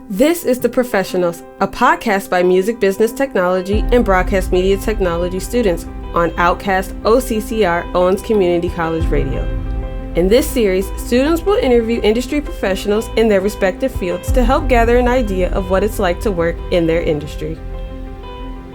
This is The Professionals, a podcast by music business technology and broadcast media technology students on Outcast OCCR Owens Community College Radio. In this series, students will interview industry professionals in their respective fields to help gather an idea of what it's like to work in their industry.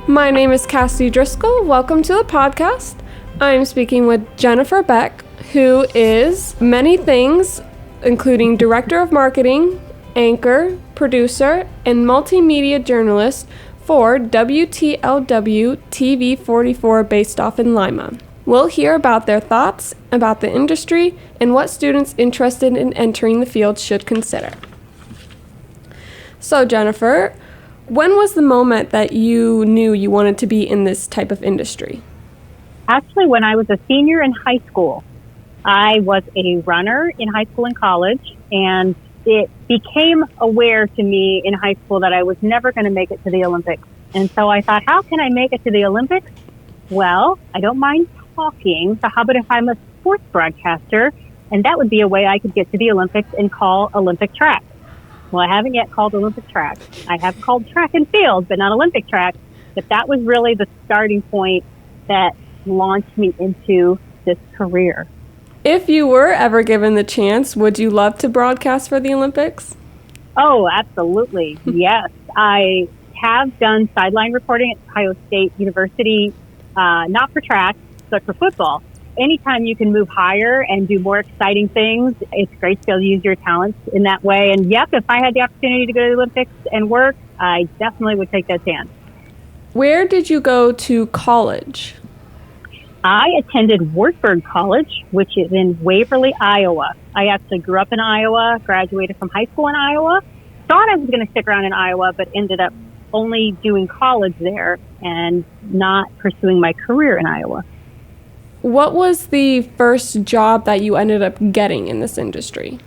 My name is Kassidy Driskill. Welcome to the podcast. I'm speaking with Jennifer Beck, who is many things, including Director of Marketing, anchor, producer, and multimedia journalist for WTLW TV 44 based off in Lima. We'll hear about their thoughts about the industry and what students interested in entering the field should consider. So Jennifer, when was the moment that you knew you wanted to be in this type of industry? Actually, when I was a senior in high school. I was a runner in high school and college, and it became aware to me in high school that I was never going to make it to the Olympics. And so I thought, how can I make it to the Olympics? Well, I don't mind talking. So how about if I'm a sports broadcaster? And that would be a way I could get to the Olympics and call Olympic track. Well, I haven't yet called Olympic track. I have called track and field, but not Olympic track. But that was really the starting point that launched me into this career. If you were ever given the chance, would you love to broadcast for the Olympics? Oh, absolutely. Yes. I have done sideline reporting at Ohio State University, not for track, but for football. Anytime you can move higher and do more exciting things, it's great to be able to use your talents in that way. And yep, if I had the opportunity to go to the Olympics and work, I definitely would take that chance. Where did you go to college? I attended Wartburg College, which is in Waverly, Iowa. I actually grew up in Iowa, graduated from high school in Iowa. Thought I was going to stick around in Iowa, but ended up only doing college there and not pursuing my career in Iowa. What was the first job that you ended up getting in this industry?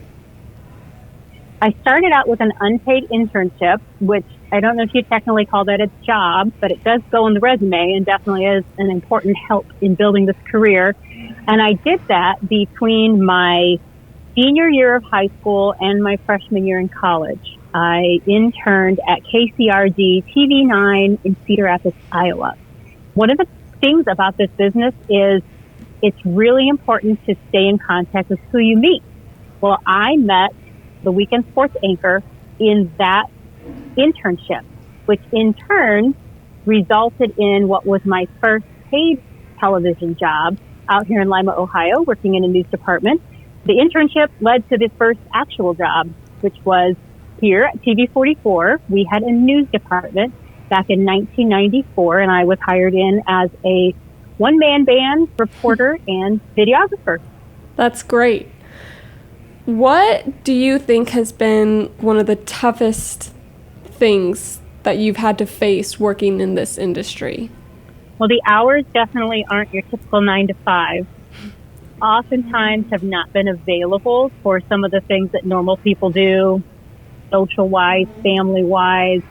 I started out with an unpaid internship, which I don't know if you technically call that a job, but it does go on the resume and definitely is an important help in building this career. And I did that between my senior year of high school and my freshman year in college. I interned at KCRD TV9 in Cedar Rapids, Iowa. One of the things about this business is it's really important to stay in contact with who you meet. Well, I met the weekend sports anchor in that internship, which in turn resulted in what was my first paid television job out here in Lima, Ohio, working in a news department. The internship led to the first actual job, which was here at TV 44. We had a news department back in 1994, and I was hired in as a one-man band reporter and videographer. That's great. What do you think has been one of the toughest things that you've had to face working in this industry? Well, the hours definitely aren't your typical 9 to 5. Oftentimes have not been available for some of the things that normal people do, social-wise, family-wise.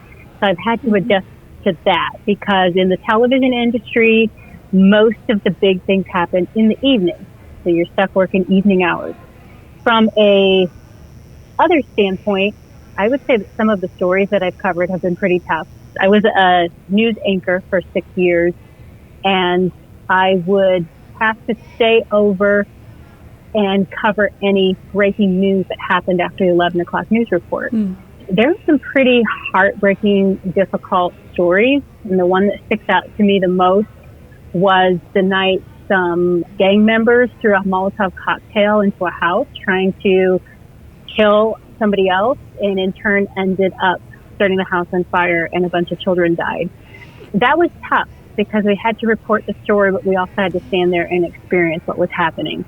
So I've had to adjust to that because in the television industry, most of the big things happen in the evening. So you're stuck working evening hours. From a other standpoint, I would say that some of the stories that I've covered have been pretty tough. I was a news anchor for 6 years, and I would have to stay over and cover any breaking news that happened after the 11 o'clock news report. There were some pretty heartbreaking, difficult stories, and the one that sticks out to me the most was the night some gang members threw a Molotov cocktail into a house trying to kill somebody else, and in turn ended up starting the house on fire and a bunch of children died. That was tough because we had to report the story, but we also had to stand there and experience what was happening.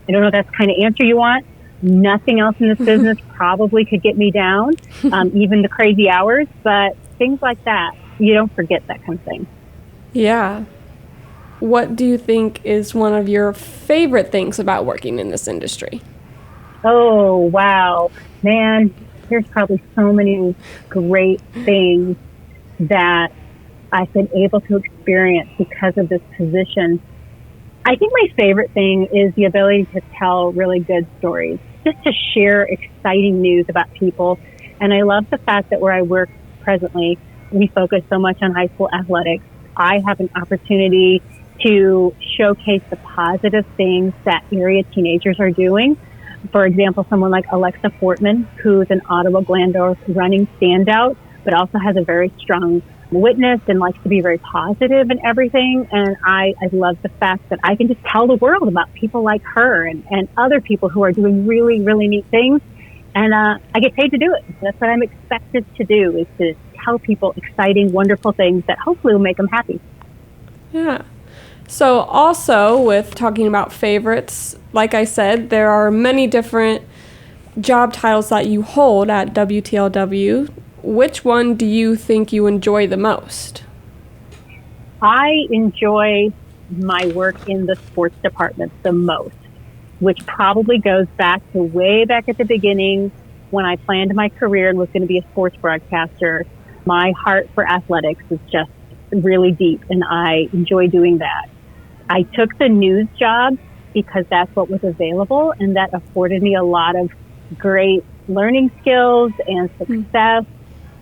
I don't know if that's the kind of answer you want. Nothing else in this business probably could get me down, even the crazy hours, but things like that, you don't forget that kind of thing. Yeah. What do you think is one of your favorite things about working in this industry? Oh, wow. Man, there's probably so many great things that I've been able to experience because of this position. I think my favorite thing is the ability to tell really good stories, just to share exciting news about people And I love the fact that where I work presently, we focus so much on high school athletics. I have an opportunity to showcase the positive things that area teenagers are doing. For example, someone like Alexa Fortman, who's an Ottawa Glandorf running standout, but also has a very strong witness and likes to be very positive and everything. And I love the fact that I can just tell the world about people like her and other people who are doing really, really neat things. And I get paid to do it. That's what I'm expected to do, is to tell people exciting, wonderful things that hopefully will make them happy. Yeah. So also with talking about favorites, like I said, there are many different job titles that you hold at WTLW. Which one do you think you enjoy the most? I enjoy my work in the sports department the most, which probably goes back to way back at the beginning when I planned my career and was going to be a sports broadcaster. My heart for athletics is just really deep, and I enjoy doing that. I took the news job because that's what was available, and that afforded me a lot of great learning skills and success.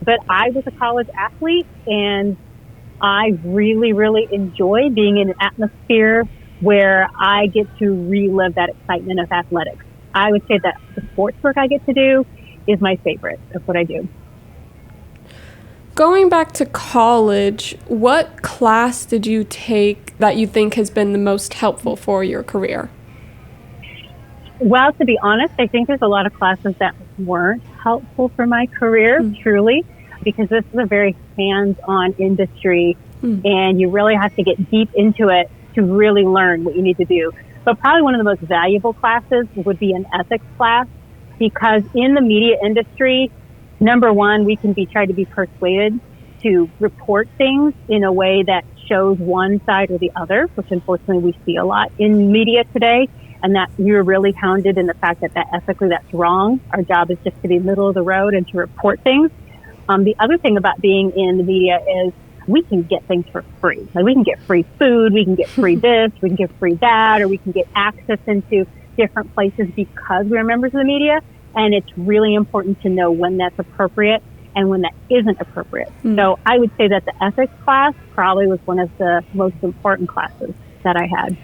But I was a college athlete, and I really, really enjoy being in an atmosphere where I get to relive that excitement of athletics. I would say that the sports work I get to do is my favorite of what I do. Going back to college, what class did you take that you think has been the most helpful for your career? Well, to be honest, I think there's a lot of classes that weren't helpful for my career, truly, because this is a very hands-on industry, and you really have to get deep into it to really learn what you need to do. But probably one of the most valuable classes would be an ethics class, because in the media industry, number one, we can try to be persuaded to report things in a way that shows one side or the other, which unfortunately we see a lot in media today, and that you're really hounded in the fact that ethically that's wrong. Our job is just to be middle of the road and to report things. The other thing about being in the media is we can get things for free. Like we can get free food, we can get free this, we can get free that, or we can get access into different places because we're members of the media. And it's really important to know when that's appropriate and when that isn't appropriate. So I would say that the ethics class probably was one of the most important classes that I had.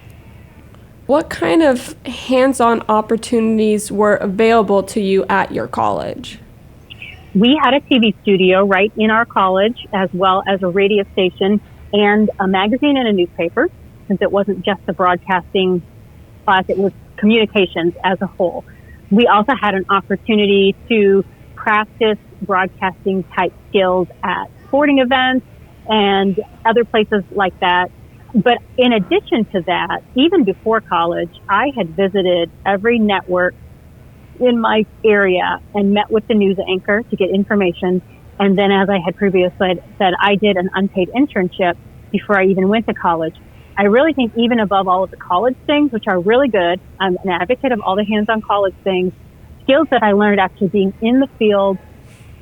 What kind of hands-on opportunities were available to you at your college? We had a TV studio right in our college, as well as a radio station and a magazine and a newspaper, since it wasn't just a broadcasting class, it was communications as a whole. We also had an opportunity to practice broadcasting type skills at sporting events and other places like that. But in addition to that, even before college, I had visited every network in my area and met with the news anchor to get information. And then, as I had previously said, I did an unpaid internship before I even went to college. I really think even above all of the college things, which are really good, I'm an advocate of all the hands-on college things, skills that I learned actually being in the field,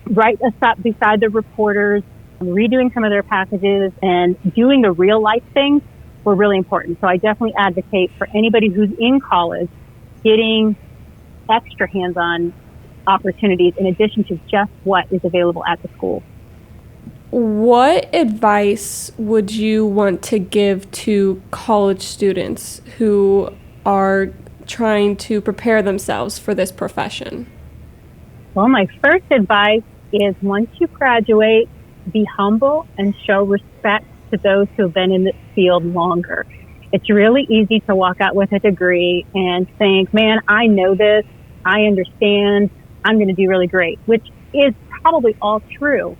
right beside the reporters, redoing some of their packages, and doing the real-life things were really important. So I definitely advocate for anybody who's in college getting extra hands-on opportunities in addition to just what is available at the school. What advice would you want to give to college students who are trying to prepare themselves for this profession? Well, my first advice is once you graduate, be humble and show respect to those who have been in this field longer. It's really easy to walk out with a degree and think, man, I know this, I understand, I'm going to do really great, which is probably all true.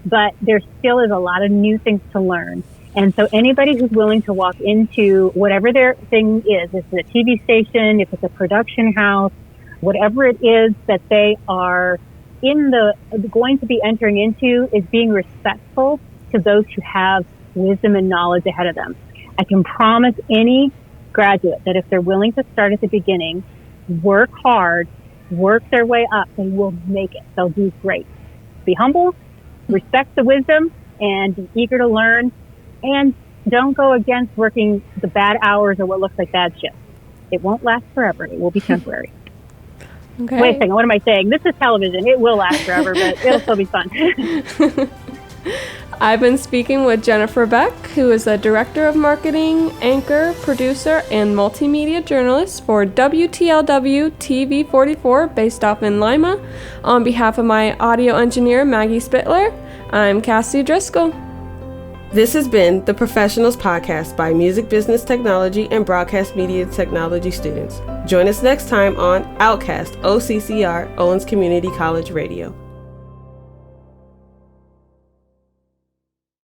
But there still is a lot of new things to learn. And so anybody who's willing to walk into whatever their thing is, if it's a TV station, if it's a production house, whatever it is that they are going to be entering into, is being respectful to those who have wisdom and knowledge ahead of them. I can promise any graduate that if they're willing to start at the beginning, work hard, work their way up, they will make it. They'll do great. Be humble, respect the wisdom, and be eager to learn, and don't go against working the bad hours or what looks like bad shifts. It won't last forever. It will be temporary. Okay. Wait a second, what am I saying? This is television. It will last forever, but it'll still be fun. I've been speaking with Jennifer Beck, who is a director of marketing, anchor, producer, and multimedia journalist for WTLW TV 44 based off in Lima. On behalf of my audio engineer, Maggie Spittler, I'm Kassidy Driskill. This has been the Professionals Podcast by Music Business Technology and Broadcast Media Technology students. Join us next time on Outcast OCCR Owens Community College Radio.